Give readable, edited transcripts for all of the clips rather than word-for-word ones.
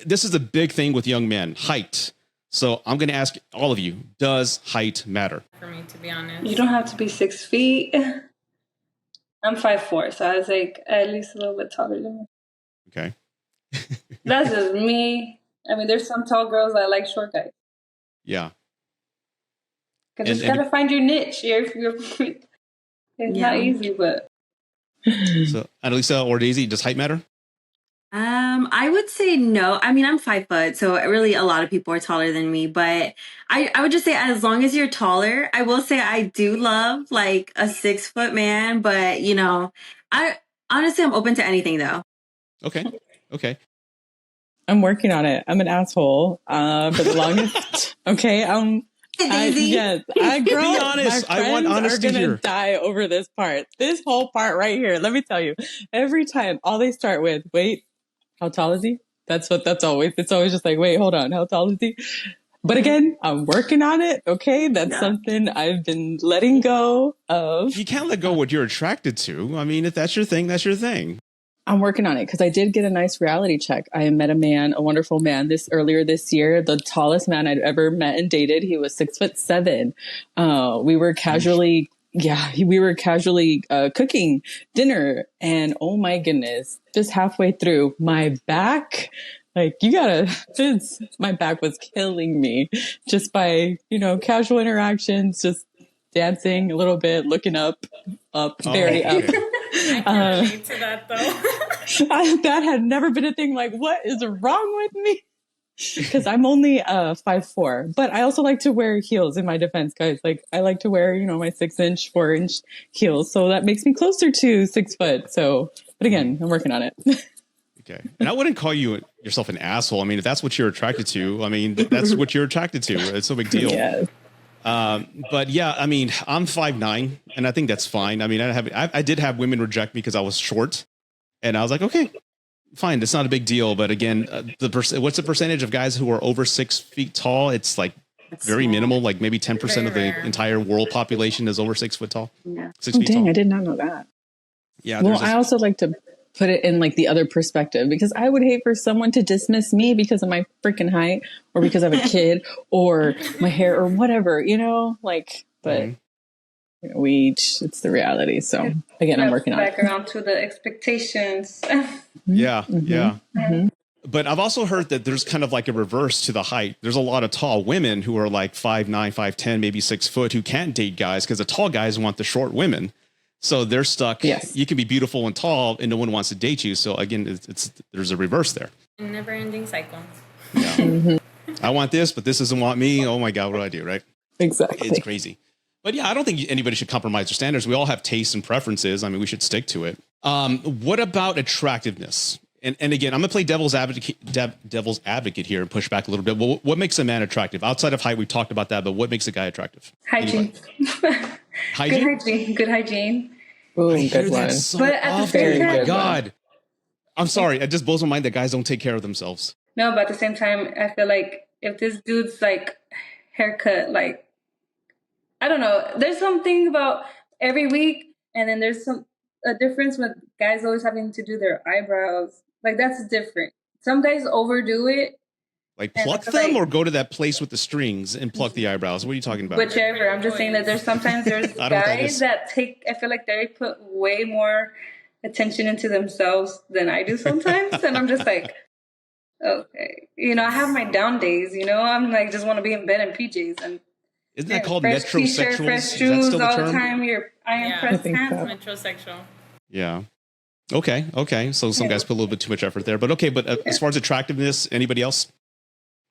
this is a big thing with young men, height. So I'm going to ask all of you, does height matter? For me, to be honest. You don't have to be 6 feet. I'm 5'4", so I was like at least a little bit taller than me. Okay. That's just me. I mean, there's some tall girls that like short guys. Yeah. Because you just got to find your niche. It's not easy, but. So, Annalisa or Daisy, does height matter? I would say no. I mean, I'm 5 foot, so really a lot of people are taller than me, but I would just say as long as you're taller, I will say I do love like a 6 foot man, but you know, I honestly, I'm open to anything though. Okay. I'm working on it. I'm an asshole for the longest. Okay. Yes. Be honest. I want honesty here. Are gonna die over this part. This whole part right here. Let me tell you. Every time, all they start with, wait, how tall is he? It's always just like, wait, hold on. How tall is he? But again, I'm working on it. Okay. That's something I've been letting go of. You can't let go what you're attracted to. I mean, if that's your thing, that's your thing. I'm working on it because I did get a nice reality check. I met a wonderful man earlier this year, the tallest man I'd ever met and dated. He was 6'7". We were casually cooking dinner, and oh my goodness, just halfway through, my back, my back was killing me just by, casual interactions, just dancing a little bit, looking up, very up. I can relate to that though. That had never been a thing. Like, what is wrong with me? Because I'm only 5'4", but I also like to wear heels. In my defense, guys, like I like to wear, my 6-inch, 4-inch heels, so that makes me closer to 6 foot. So, but again, I'm working on it. Okay, and I wouldn't call yourself an asshole. I mean, if that's what you're attracted to, I mean, that's what you're attracted to. It's no big deal. Yes. But yeah, I mean, I'm 5'9", and I think that's fine. I mean, I did have women reject me because I was short, and I was like, okay, fine, that's not a big deal. But again, what's the percentage of guys who are over 6 feet tall? It's like very minimal, like maybe 10% of the entire world population is over 6 foot tall. Yeah. 6 feet tall. I did not know that. Yeah. Well, I also like to put it in like the other perspective, because I would hate for someone to dismiss me because of my freaking height or because I have a kid or my hair or whatever, but it's the reality. So again, I'm working on it. Back around to the expectations. Yeah. But I've also heard that there's kind of like a reverse to the height. There's a lot of tall women who are like 5'9", 5'10", maybe 6 foot who can't date guys because the tall guys want the short women. So they're stuck. Yes. You can be beautiful and tall and no one wants to date you. So again, there's a reverse there. Never ending cycle. Yeah. I want this, but this doesn't want me. Oh my God, what do I do? Right. Exactly. It's crazy. But yeah, I don't think anybody should compromise their standards. We all have tastes and preferences. I mean, we should stick to it. What about attractiveness? And again, I'm going to play devil's advocate here and push back a little bit. Well, what makes a man attractive? Outside of height, we talked about that, but what makes a guy attractive? Hygiene. Hygiene? Good hygiene. Ooh, good one. So but at the same time, oh my God. I'm sorry. It just blows my mind that guys don't take care of themselves. No, but at the same time, I feel like if this dude's like haircut, like, I don't know, there's something about every week, and then there's a difference with guys always having to do their eyebrows. Like, that's different. Some guys overdo it. Like pluck them or go to that place with the strings and pluck the eyebrows? What are you talking about? Whichever. I'm just saying that there's guys that I feel like they put way more attention into themselves than I do sometimes. And I'm just like, okay. I have my down days, I'm like, just want to be in bed in PJs. And isn't that called metrosexual? Fresh shoes all the time. Iron pressed pants. Metrosexual. Yeah. Okay. So some guys put a little bit too much effort there, but okay. But as far as attractiveness, anybody else?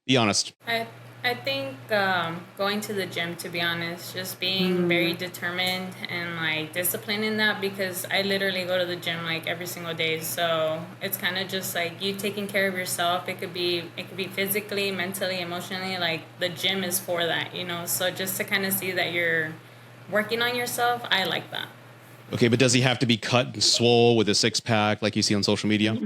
Be honest. I think going to the gym, to be honest, just being very determined and like disciplined in that, because I literally go to the gym like every single day. So it's kind of just like you taking care of yourself. It could be physically, mentally, emotionally. Like the gym is for that, So just to kind of see that you're working on yourself, I like that. Okay, but does he have to be cut and swole with a 6-pack like you see on social media?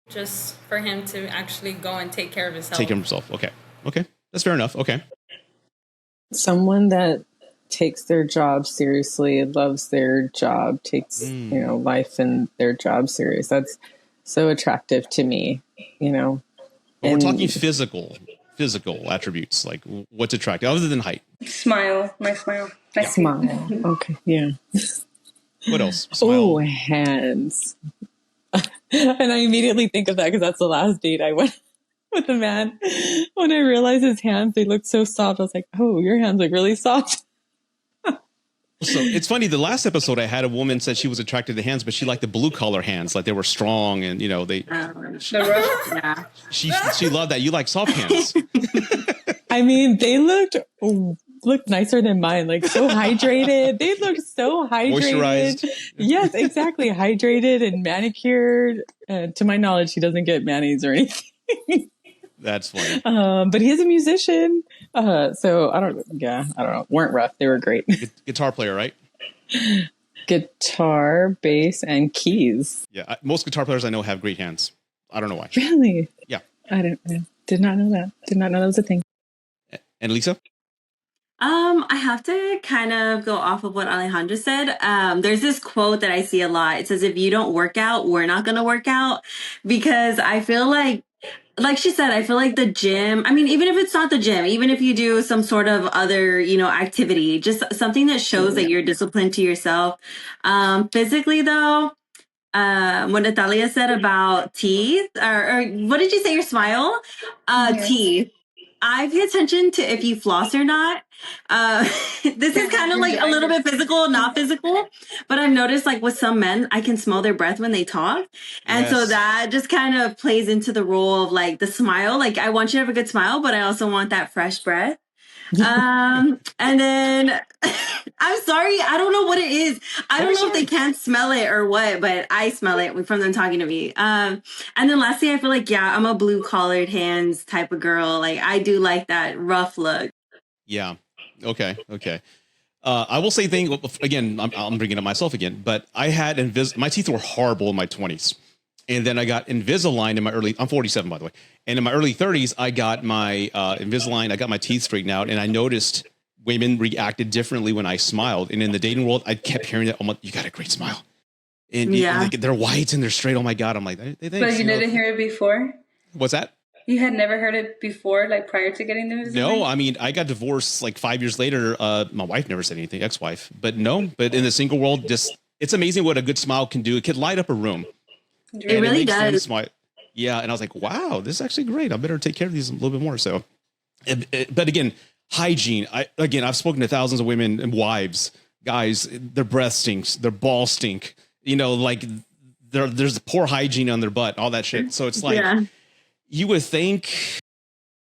Just for him to actually go and take care of himself. Take care of himself. Okay. That's fair enough. Okay. Someone that takes their job seriously, loves their job, takes, life and their job serious. That's so attractive to me, But we're And- talking physical attributes, like what's attractive other than height. Smile. My smile. I Smile. Okay. Yeah. What else? Smile. Oh, hands. And I immediately think of that because that's the last date I went with a man. When I realized his hands, they looked so soft. I was like, oh, your hands look really soft. So it's funny. The last episode I had, a woman said she was attracted to hands, but she liked the blue collar hands, like they were strong and they. The rough. Yeah. She loved that. You like soft hands. I mean, they looked nicer than mine. Like so hydrated. They looked so hydrated. Moisturized. Yes, exactly. Hydrated and manicured. To my knowledge, he doesn't get manis or anything. That's funny. But he's a musician. So I don't know. Weren't rough. They were great. Guitar player, right? Guitar, bass, and keys. Yeah. Most guitar players I know have great hands. I don't know why. Really? Yeah. Did not know that. Did not know that was a thing. And Lisa? I have to kind of go off of what Alejandra said. There's this quote that I see a lot. It says, if you don't work out, we're not going to work out. Because I feel like she said, I feel like the gym, I mean, even if it's not the gym, even if you do some sort of other, activity, just something that shows that you're disciplined to yourself. Physically though, what Natalia said about teeth, or what did you say, your smile? Teeth. I pay attention to if you floss or not. This is kind of like a little bit physical, not physical, but I've noticed like with some men, I can smell their breath when they talk. And so that just kind of plays into the role of like the smile. Like I want you to have a good smile, but I also want that fresh breath. And then I'm sorry, I don't know what it is. I don't know if they can't smell it or what, but I smell it from them talking to me. And then lastly, I feel like, I'm a blue collared hands type of girl. Like I do like that rough look. Yeah. Okay. I will say again, I'm bringing up myself again, but I had my teeth were horrible in my 20s. And then I got Invisalign I'm 47, by the way. And in my early 30s, I got my Invisalign. I got my teeth straightened out. And I noticed women reacted differently when I smiled. And in the dating world, I kept hearing that, you got a great smile. And they're white and they're straight. Oh my God. I'm like, thanks. But you didn't hear it before? What's that? You had never heard it before, like prior to getting the Invisalign? No, I mean, I got divorced like 5 years later. My wife never said anything, ex-wife. But in the single world, it's amazing what a good smile can do. It can light up a room. It really does. Yeah. And I was like, wow, this is actually great. I better take care of these a little bit more. So, but again, hygiene. I've spoken to thousands of women and wives, guys, their breath stinks, their balls stink, like there's poor hygiene on their butt, all that shit. So it's like, you would think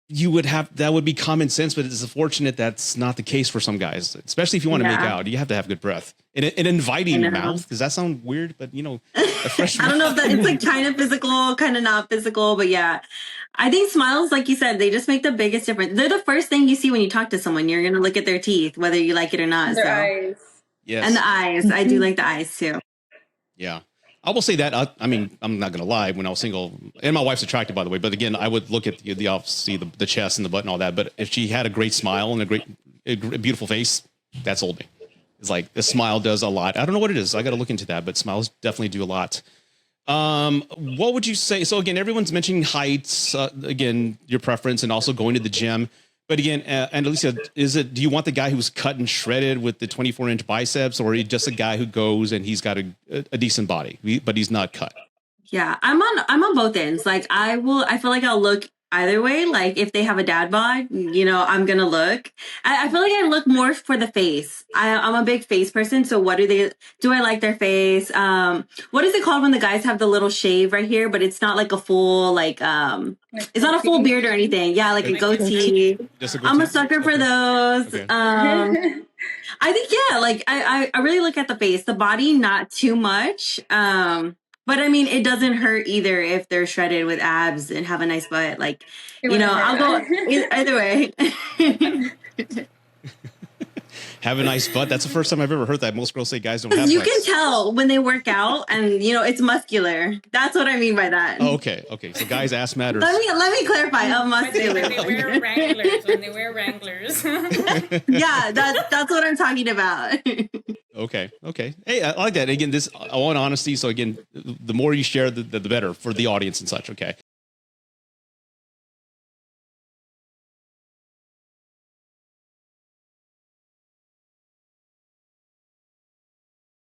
that would be common sense, but it's unfortunate that's not the case for some guys, especially if you want to make out. You have to have good breath and an inviting mouth. Does that sound weird? But a fresh I don't know if that it's like kind of physical, kind of not physical, but yeah. I think smiles, like you said, they just make the biggest difference. They're the first thing you see when you talk to someone. You're going to look at their teeth, whether you like it or not. Their eyes. Yes. And the eyes. I do like the eyes too. Yeah. I will say that. I mean, I'm not going to lie. When I was single, and my wife's attractive, by the way, but again, I would look at the obviously the chest and the butt and all that. But if she had a great smile and a beautiful face, that sold me. It's like the smile does a lot. I don't know what it is. I got to look into that, but smiles definitely do a lot. What would you say? So again, everyone's mentioning heights, again, your preference, and also going to the gym. But again, and Alicia, do you want the guy who's cut and shredded with the 24-inch biceps, or just a guy who goes and he's got a decent body, but he's not cut? Yeah, I'm on both ends. Like I feel like I'll look either way. Like if they have a dad bod, I'm going to look. I feel like I look more for the face. I'm a big face person. So do I like their face? What is it called when the guys have the little shave right here, but it's not like a full, it's not a full beard or anything. Yeah. Like a goatee. I'm a sucker for those. Okay. I think, I really look at the face, the body, not too much. But I mean, it doesn't hurt either if they're shredded with abs and have a nice butt. Like, I'll go either way. Have a nice butt. That's the first time I've ever heard that. Most girls say guys don't have You butts. can tell when they work out and, it's muscular. That's what I mean by that. Oh, okay. So guys' ass matters. Let me clarify. Muscular. When they wear Wranglers. Yeah, that's what I'm talking about. Okay. Hey, I like that. Again, I want honesty. So again, the more you share, the better for the audience and such. Okay.